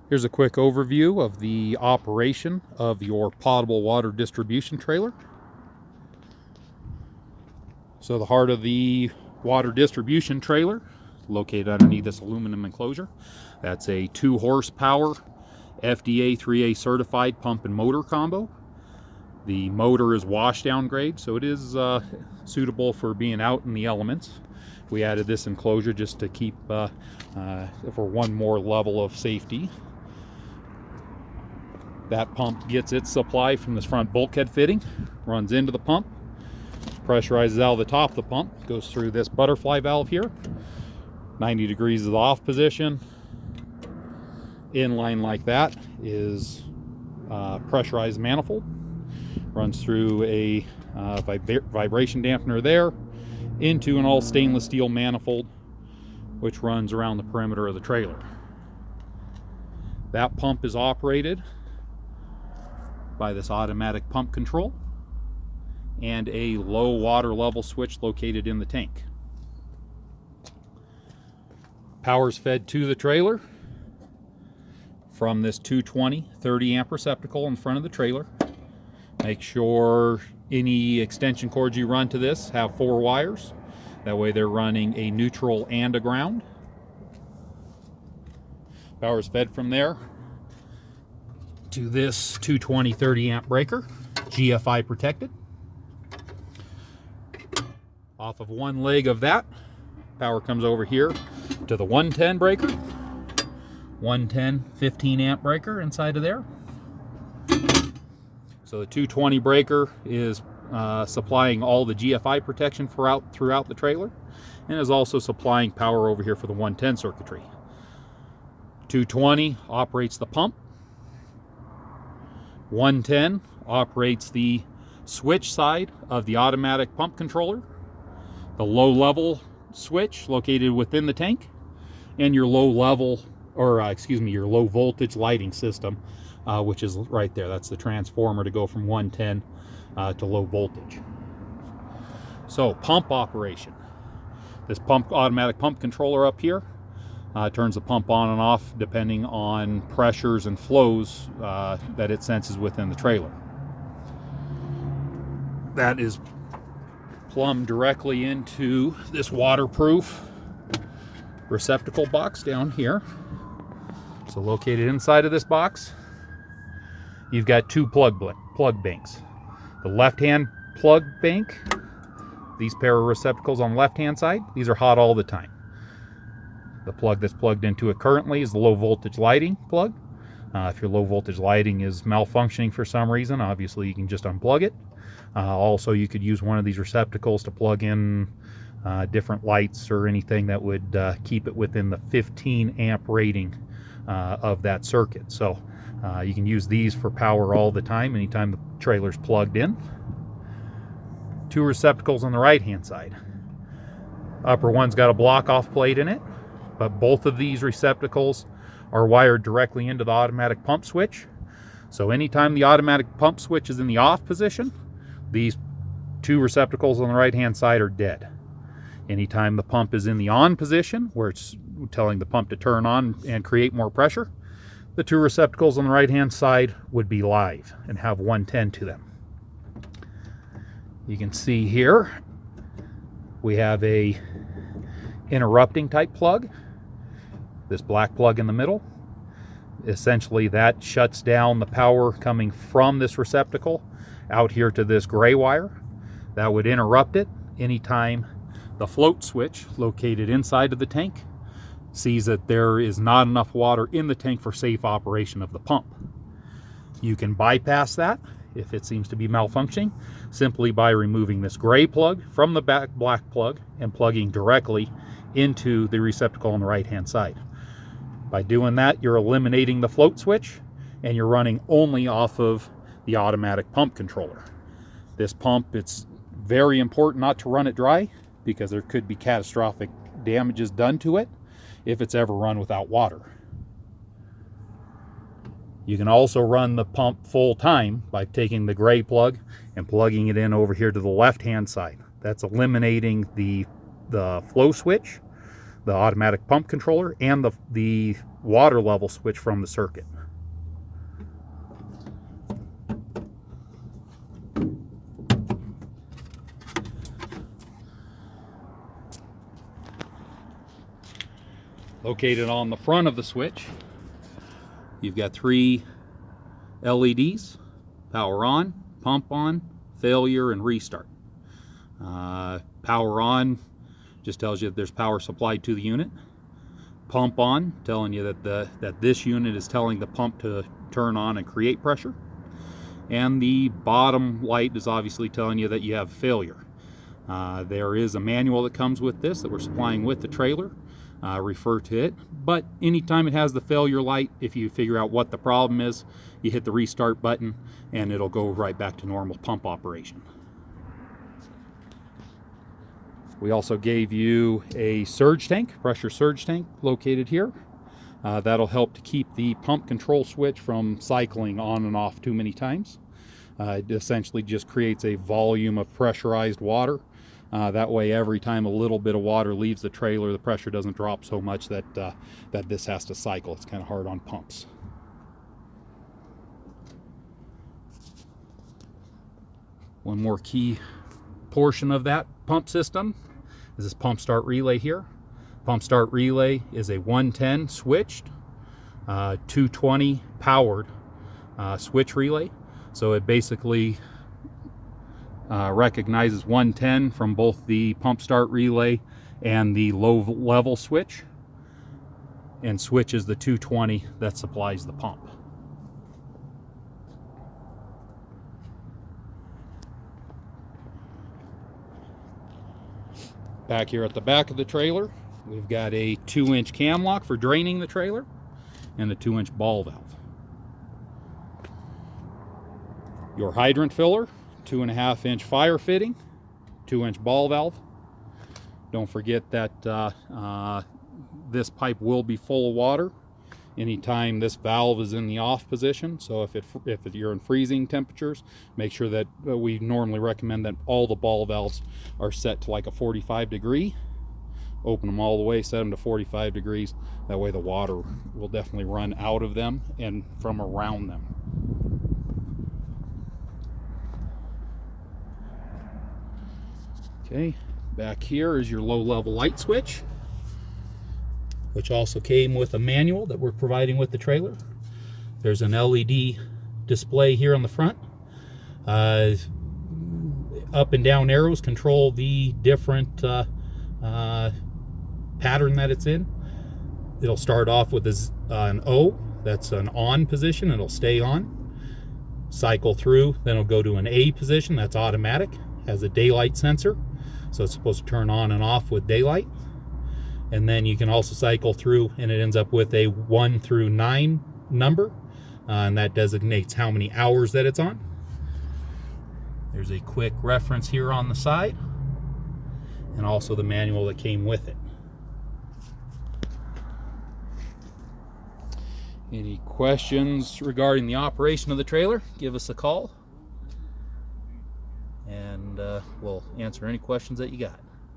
Here's a quick overview of the operation of your potable water distribution trailer. So the heart of the water distribution trailer, located underneath this aluminum enclosure, that's a 2 horsepower FDA 3A certified pump and motor combo. The motor is washdown grade, so it is suitable for being out in the elements. We added this enclosure just to keep for one more level of safety. That pump gets its supply from this front bulkhead fitting, runs into the pump, pressurizes out of the top of the pump, goes through this butterfly valve here, 90 degrees is the off position. In line like that is pressurized manifold, runs through a vibration dampener there into an all stainless steel manifold which runs around the perimeter of the trailer. That pump is operated by this automatic pump control and a low water level switch located in the tank. Power is fed to the trailer from this 220 30 amp receptacle in front of the trailer. Make sure any extension cords you run to this have 4 wires. That way they're running a neutral and a ground. Power is fed from there to this 220 30 amp breaker, GFI protected. Off of one leg of that, power comes over here to the 110 breaker, 110 15 amp breaker inside of there. So the 220 breaker is supplying all the GFI protection throughout the trailer, and is also supplying power over here for the 110 circuitry. 220 operates the pump. 110 operates the switch side of the automatic pump controller, the low level switch located within the tank, and your low voltage lighting system, which is right there. That's the transformer to go from 110 to low voltage. So pump operation. This automatic pump controller up here turns the pump on and off depending on pressures and flows that it senses within the trailer. That is plumbed directly into this waterproof receptacle box down here. So located inside of this box, you've got 2 plug banks. The left-hand plug bank, these pair of receptacles on the left-hand side, these are hot all the time. The plug that's plugged into it currently is the low voltage lighting plug. If your low voltage lighting is malfunctioning for some reason, obviously you can just unplug it. Also, you could use one of these receptacles to plug in different lights or anything that would keep it within the 15 amp rating of that circuit. So you can use these for power all the time, anytime the trailer's plugged in. 2 receptacles on the right hand side. Upper one's got a block off plate in it, but both of these receptacles are wired directly into the automatic pump switch. So anytime the automatic pump switch is in the off position, these 2 receptacles on the right hand side are dead. Anytime the pump is in the on position, where it's telling the pump to turn on and create more pressure, the 2 receptacles on the right hand side would be live and have 110 to them. You can see here we have a interrupting type plug, this black plug in the middle. Essentially that shuts down the power coming from this receptacle out here to this gray wire. That would interrupt it anytime the float switch located inside of the tank sees that there is not enough water in the tank for safe operation of the pump. You can bypass that if it seems to be malfunctioning simply by removing this gray plug from the back black plug and plugging directly into the receptacle on the right hand side. By doing that, you're eliminating the float switch and you're running only off of the automatic pump controller. This pump, it's very important not to run it dry because there could be catastrophic damages done to it if it's ever run without water. You can also run the pump full time by taking the gray plug and plugging it in over here to the left hand side. That's eliminating the flow switch, the automatic pump controller, and the water level switch from the circuit. Located on the front of the switch, you've got 3 LEDs: power on, pump on, failure, and restart. Power on just tells you that there's power supplied to the unit. Pump on, telling you that this unit is telling the pump to turn on and create pressure. And the bottom light is obviously telling you that you have failure. There is a manual that comes with this that we're supplying with the trailer. Refer to it, but anytime it has the failure light, if you figure out what the problem is, you hit the restart button and it'll go right back to normal pump operation. We also gave you a surge tank, pressure surge tank, located here. That'll help to keep the pump control switch from cycling on and off too many times. It essentially just creates a volume of pressurized water. That way, every time a little bit of water leaves the trailer, the pressure doesn't drop so much that this has to cycle. It's kind of hard on pumps. One more key portion of that pump system is this pump start relay here. Pump start relay is a 110 switched, 220 powered switch relay. So it basically recognizes 110 from both the pump start relay and the low level switch, and switches the 220 that supplies the pump. Back here at the back of the trailer, we've got a 2-inch cam lock for draining the trailer and a 2-inch ball valve. Your hydrant filler, 2.5-inch fire fitting, 2-inch ball valve. Don't forget that this pipe will be full of water anytime this valve is in the off position. So if you're in freezing temperatures, make sure that we normally recommend that all the ball valves are set to like a 45 degree. Open them all the way, set them to 45 degrees. That way the water will definitely run out of them and from around them. Okay, back here is your low level light switch, which also came with a manual that we're providing with the trailer. There's an LED display here on the front. Up and down arrows control the different pattern that it's in. It'll start off with an O, that's an on position, it'll stay on. Cycle through, then it'll go to an A position, that's automatic, has a daylight sensor. So it's supposed to turn on and off with daylight. And then you can also cycle through and it ends up with a 1 through 9 number. And that designates how many hours that it's on. There's a quick reference here on the side. And also the manual that came with it. Any questions regarding the operation of the trailer, give us a call. And we'll answer any questions that you got.